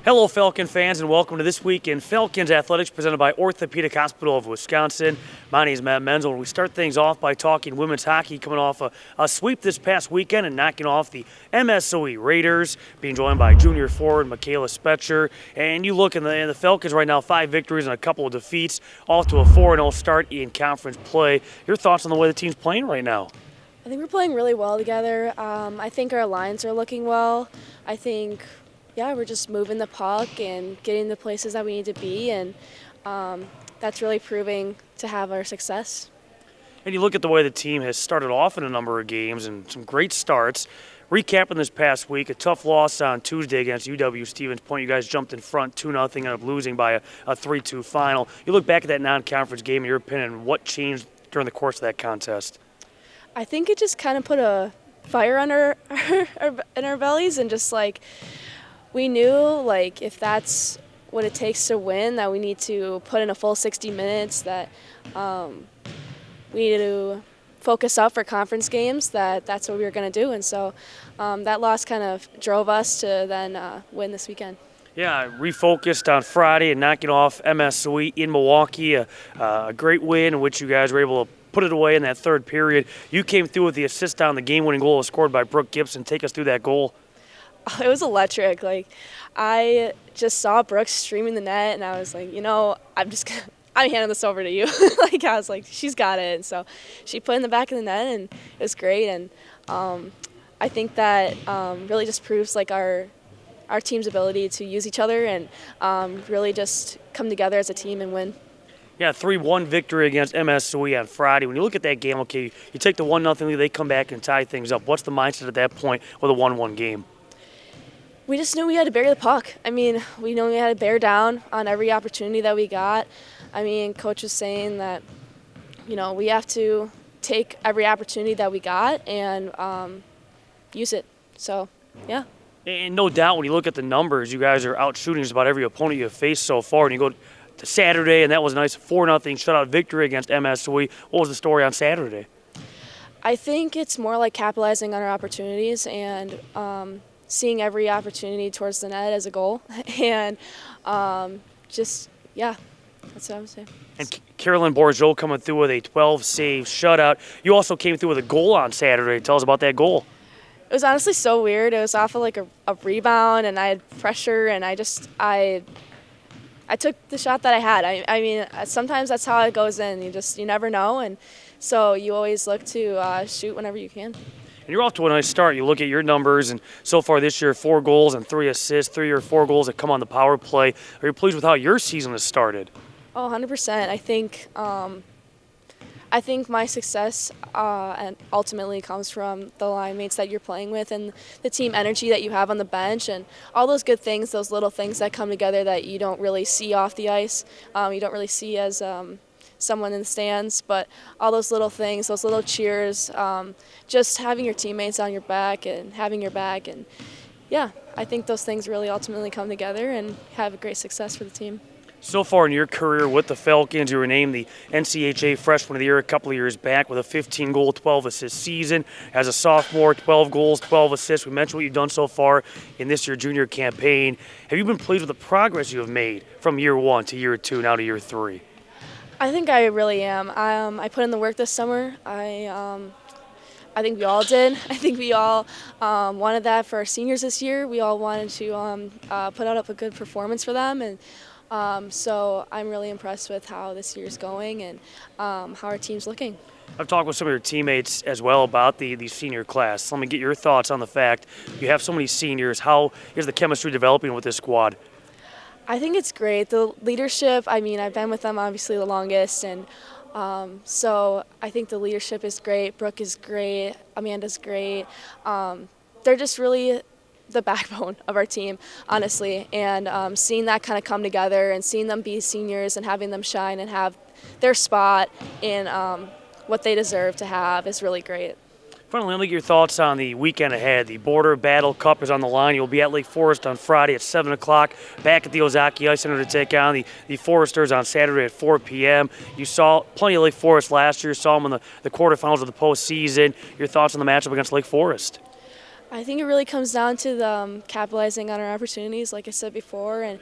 Hello, Falcon fans, and welcome to This Week in Falcons Athletics, presented by Orthopedic Hospital of Wisconsin. My name is Matt Menzel, and we start things off by talking women's hockey, coming off a sweep this past weekend and knocking off the MSOE Raiders, being joined by junior forward Michaela Spetcher. And you look in the Falcons right now, 5 victories and a couple of defeats, off to a 4-0 start in conference play. Your thoughts on the way the team's playing right now? I think we're playing really well together. I think our lines are looking well. I think we're just moving the puck and getting the places that we need to be, and that's really proving to have our success. And you look at the way the team has started off in a number of games and some great starts. Recapping this past week, a tough loss on Tuesday against UW Stevens Point. You guys jumped in front 2-0, ended up losing by a 3-2 final. You look back at that non-conference game, in your opinion, what changed during the course of that contest? I think it just kind of put a fire under in our bellies, and just like we knew, like, if that's what it takes to win, that we need to put in a full 60 minutes, that we need to focus up for conference games, that's what we were going to do. And so that loss kind of drove us to then win this weekend. Yeah, refocused on Friday and knocking off MSOE in Milwaukee, a great win in which you guys were able to put it away in that third period. You came through with the assist on the game-winning goal scored by Brooke Gibson. Take us through that goal. It was electric. Like, I just saw Brooke streaming the net, and I was like, I'm handing this over to you. Like, I was like, she's got it. And so she put it in the back of the net, and it was great. And I think that really just proves like our team's ability to use each other and really just come together as a team and win. Yeah, 3-1 victory against MSOE on Friday. When you look at that game, okay, you take the 1-0 lead, they come back and tie things up. What's the mindset at that point with a 1-1 game? We just knew we had to bury the puck. I mean, we knew we had to bear down on every opportunity that we got. I mean, Coach was saying that, we have to take every opportunity that we got and use it. So, yeah. And no doubt, when you look at the numbers, you guys are out shooting just about every opponent you have faced so far. And you go to Saturday, and that was a nice 4-0 shutout victory against MSOE. What was the story on Saturday? I think it's more like capitalizing on our opportunities and seeing every opportunity towards the net as a goal. And that's what I would say. And Carolyn Bourgeot coming through with a 12-save shutout. You also came through with a goal on Saturday. Tell us about that goal. It was honestly so weird. It was off of like a rebound, and I had pressure, and I took the shot that I had. I mean, sometimes that's how it goes in. You never know, and so you always look to shoot whenever you can. And you're off to a nice start. You look at your numbers, and so far this year, 4 goals and 3 assists, 3 or 4 goals that come on the power play. Are you pleased with how your season has started? Oh, 100%. I think my success and ultimately comes from the line mates that you're playing with and the team energy that you have on the bench and all those good things, those little things that come together that you don't really see off the ice. You don't really see as someone in the stands, but all those little things, those little cheers, just having your teammates on your back and having your back. And, yeah, I think those things really ultimately come together and have a great success for the team. So far in your career with the Falcons, you were named the NCHA Freshman of the Year a couple of years back with a 15-goal, 12-assist season. As a sophomore, 12 goals, 12 assists. We mentioned what you've done so far in this year junior campaign. Have you been pleased with the progress you have made from year 1 to year 2, now to year 3? I think I really am. I put in the work this summer. I think we all did. I think we all wanted that for our seniors this year. We all wanted to put out a good performance for them, and so I'm really impressed with how this year's going and how our team's looking. I've talked with some of your teammates as well about the senior class. Let me get your thoughts on the fact you have so many seniors. How is the chemistry developing with this squad? I think it's great. The leadership, I mean, I've been with them obviously the longest, and so I think the leadership is great. Brooke is great. Amanda's great. They're just really the backbone of our team, honestly, and seeing that kind of come together and seeing them be seniors and having them shine and have their spot in what they deserve to have is really great. Finally, let me get your thoughts on the weekend ahead. The Border Battle Cup is on the line. You'll be at Lake Forest on Friday at 7 o'clock, back at the Ozaki Ice Center to take on the Foresters on Saturday at 4 p.m. You saw plenty of Lake Forest last year. You saw them in the quarterfinals of the postseason. Your thoughts on the matchup against Lake Forest? I think it really comes down to capitalizing on our opportunities, like I said before, and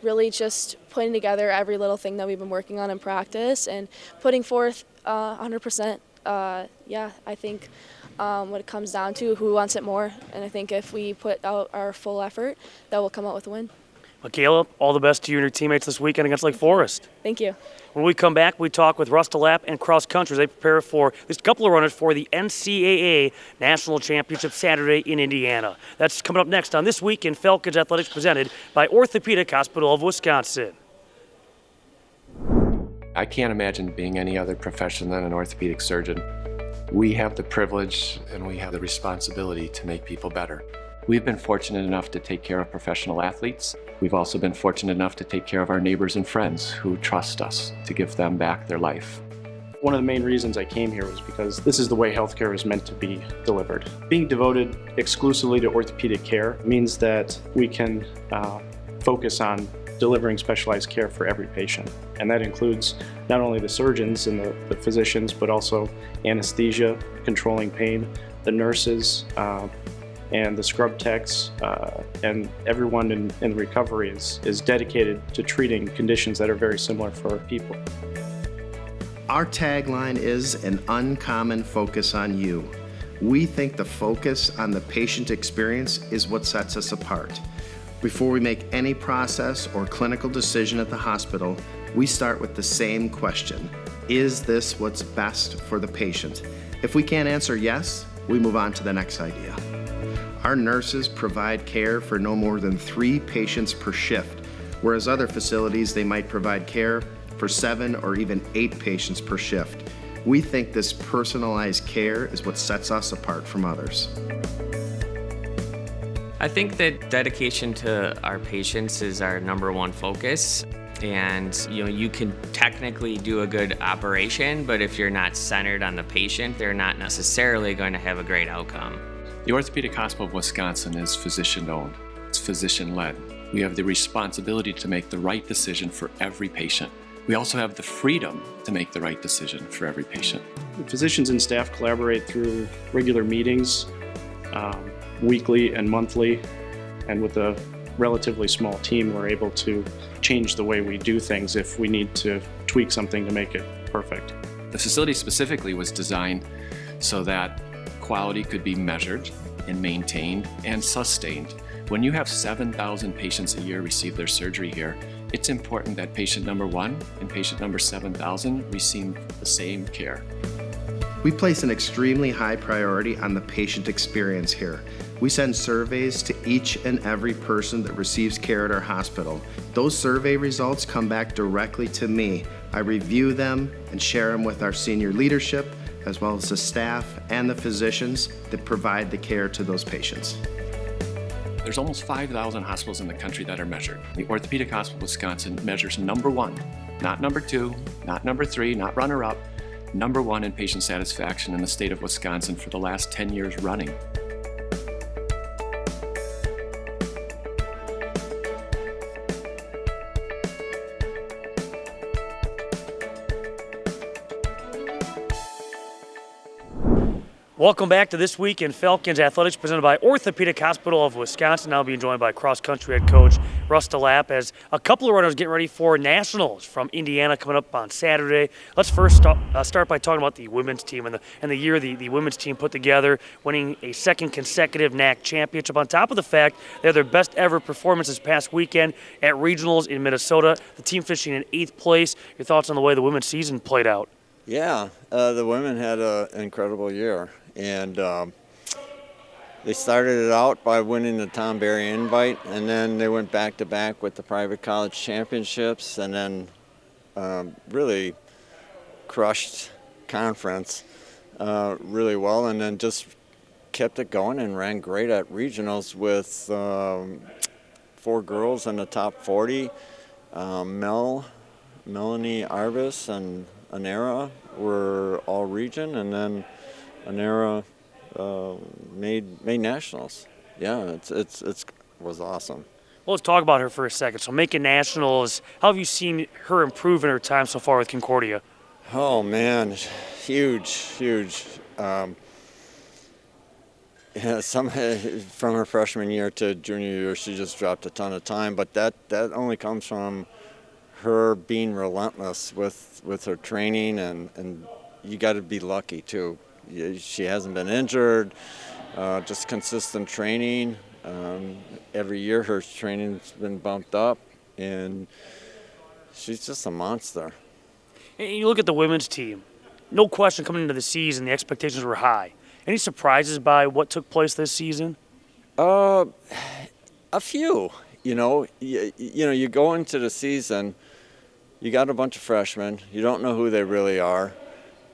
really just putting together every little thing that we've been working on in practice and putting forth 100%. I think what it comes down to, who wants it more, and I think if we put out our full effort, that will come out with a win. Michaela, all the best to you and your teammates this weekend against Lake Forest. Thank you. When we come back, we talk with Russ DeLapp and cross country as they prepare for at least a couple of runners for the NCAA National Championship Saturday in Indiana. That's coming up next on This Week in Falcons Athletics, presented by Orthopedic Hospital of Wisconsin. I can't imagine being any other profession than an orthopedic surgeon. We have the privilege and we have the responsibility to make people better. We've been fortunate enough to take care of professional athletes. We've also been fortunate enough to take care of our neighbors and friends who trust us to give them back their life. One of the main reasons I came here was because this is the way healthcare is meant to be delivered. Being devoted exclusively to orthopedic care means that we can focus on delivering specialized care for every patient. And that includes not only the surgeons and the physicians, but also anesthesia, controlling pain, the nurses, and the scrub techs, and everyone in recovery is dedicated to treating conditions that are very similar for people. Our tagline is an uncommon focus on you. We think the focus on the patient experience is what sets us apart. Before we make any process or clinical decision at the hospital, we start with the same question: is this what's best for the patient? If we can't answer yes, we move on to the next idea. Our nurses provide care for no more than 3 patients per shift, whereas other facilities, they might provide care for 7 or even 8 patients per shift. We think this personalized care is what sets us apart from others. I think that dedication to our patients is our number one focus. And you can technically do a good operation, but if you're not centered on the patient, they're not necessarily going to have a great outcome. The Orthopedic Hospital of Wisconsin is physician-owned. It's physician-led. We have the responsibility to make the right decision for every patient. We also have the freedom to make the right decision for every patient. The physicians and staff collaborate through regular meetings, weekly and monthly, and with a relatively small team, we're able to change the way we do things if we need to tweak something to make it perfect. The facility specifically was designed so that quality could be measured and maintained and sustained. When you have 7,000 patients a year receive their surgery here, it's important that patient number 1 and patient number 7,000 receive the same care. We place an extremely high priority on the patient experience here. We send surveys to each and every person that receives care at our hospital. Those survey results come back directly to me. I review them and share them with our senior leadership, as well as the staff and the physicians that provide the care to those patients. There's almost 5,000 hospitals in the country that are measured. The Orthopedic Hospital of Wisconsin measures number 1, not number 2, not number 3, not runner-up, number 1 in patient satisfaction in the state of Wisconsin for the last 10 years running. Welcome back to This Week in Falcons Athletics, presented by Orthopedic Hospital of Wisconsin. I'll be joined by cross-country head coach Russ DeLapp as a couple of runners getting ready for nationals from Indiana coming up on Saturday. Let's first start by talking about the women's team and the year the women's team put together, winning a second consecutive NAC championship. On top of the fact they had their best ever performance this past weekend at regionals in Minnesota. The team finishing in 8th place. Your thoughts on the way the women's season played out? Yeah, the women had an incredible year. And they started it out by winning the Tom Berry Invite, and then they went back-to-back with the private college championships, and then really crushed conference really well, and then just kept it going and ran great at regionals with 4 girls in the top 40. Melanie Arvis and Anera were all region, and then Anera made nationals. Yeah, it was awesome. Well, let's talk about her for a second. So making nationals, how have you seen her improve in her time so far with Concordia? Oh man, huge. Yeah, some from her freshman year to junior year, she just dropped a ton of time. But that only comes from her being relentless with her training, and you got to be lucky too. She hasn't been injured, just consistent training. Every year her training's been bumped up, and she's just a monster. And you look at the women's team, no question coming into the season, the expectations were high. Any surprises by what took place this season? A few. You go into the season, you got a bunch of freshmen, you don't know who they really are,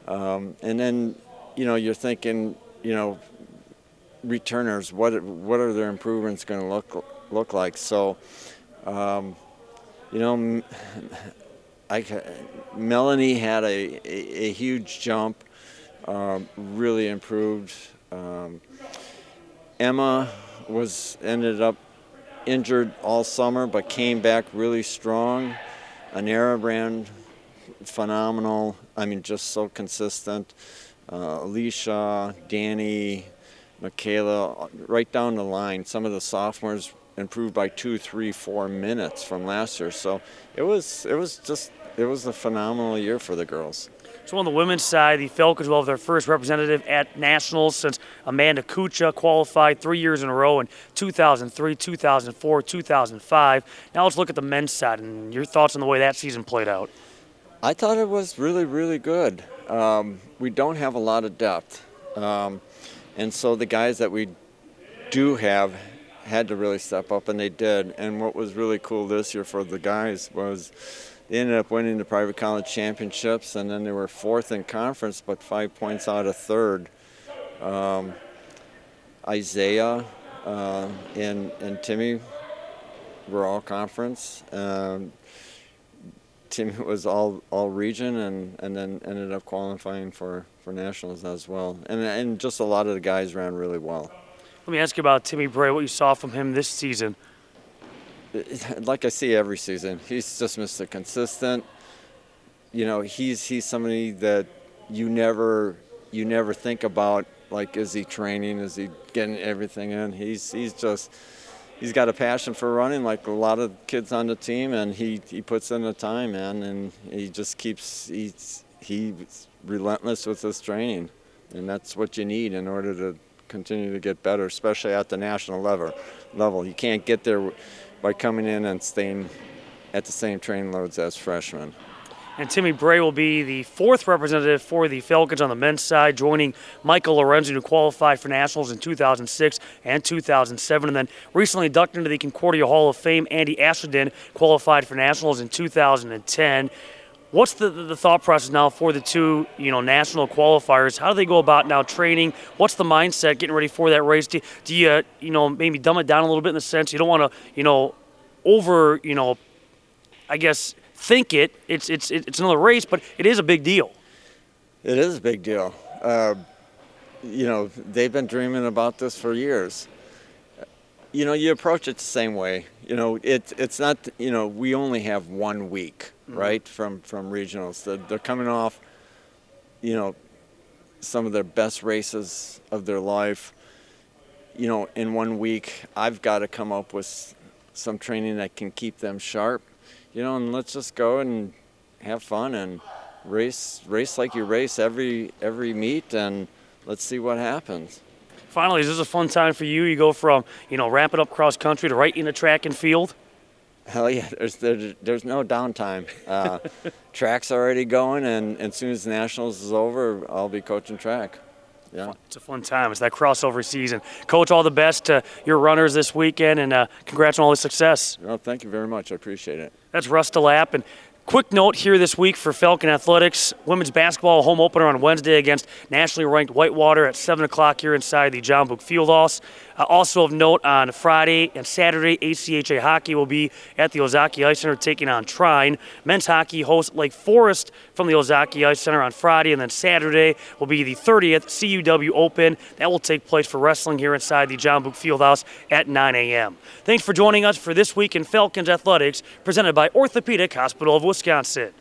and then you're thinking, returners, what are their improvements going to look like? So, Melanie had a huge jump, really improved. Emma ended up injured all summer, but came back really strong. Anera ran phenomenal. I mean, just so consistent. Alicia, Danny, Michaela, right down the line. Some of the sophomores improved by 2, 3, 4 minutes from last year. So it was a phenomenal year for the girls. So on the women's side, the Falcons will have their first representative at nationals since Amanda Kucha qualified 3 years in a row in 2003, 2004, 2005. Now let's look at the men's side and your thoughts on the way that season played out. I thought it was really, really good. We don't have a lot of depth. And so the guys that we do have had to really step up, and they did. And what was really cool this year for the guys was they ended up winning the private college championships, and then they were 4th in conference, but 5 points out of 3rd. Isaiah and Timmy were all conference. Timmy was all region, and then ended up qualifying for nationals as well. And just a lot of the guys ran really well. Let me ask you about Timmy Bray, what you saw from him this season. Like I see every season, he's just Mr. Consistent. He's somebody that you never think about, like, is he training, is he getting everything in? He's got a passion for running, like a lot of kids on the team, and he puts in the time, man, and he just he's relentless with his training, and that's what you need in order to continue to get better, especially at the national level. You can't get there by coming in and staying at the same training loads as freshmen. And Timmy Bray will be the 4th representative for the Falcons on the men's side, joining Michael Lorenzen, who qualified for nationals in 2006 and 2007. And then recently inducted into the Concordia Hall of Fame, Andy Ashenden qualified for nationals in 2010. What's the thought process now for the two, national qualifiers? How do they go about now training? What's the mindset getting ready for that race? Do you, maybe dumb it down a little bit in the sense you don't want to, over, I guess, think it. It's another race, but it is a big deal. It is a big deal. They've been dreaming about this for years. You approach it the same way. It's not, we only have 1 week, right, from regionals. They're coming off, some of their best races of their life. In 1 week, I've got to come up with some training that can keep them sharp, and let's just go and have fun and race like you race every meet, and let's see what happens. Finally, is this a fun time for you? You go from, wrapping up cross country to right into track and field? Hell yeah, there's no downtime. Track's already going, and as soon as the Nationals is over, I'll be coaching track. Yeah. It's a fun time. It's that crossover season. Coach, all the best to your runners this weekend, and congrats on all the success. Well, thank you very much. I appreciate it. That's Russ DeLapp. And quick note here this week for Falcon Athletics. Women's basketball home opener on Wednesday against nationally ranked Whitewater at 7 o'clock here inside the John Book Fieldhouse. Also of note, on Friday and Saturday, ACHA hockey will be at the Ozaki Ice Center taking on Trine. Men's hockey hosts Lake Forest from the Ozaki Ice Center on Friday, and then Saturday will be the 30th CUW Open. That will take place for wrestling here inside the John Book Fieldhouse at 9 a.m. Thanks for joining us for This Week in Falcons Athletics, presented by Orthopedic Hospital of Wisconsin.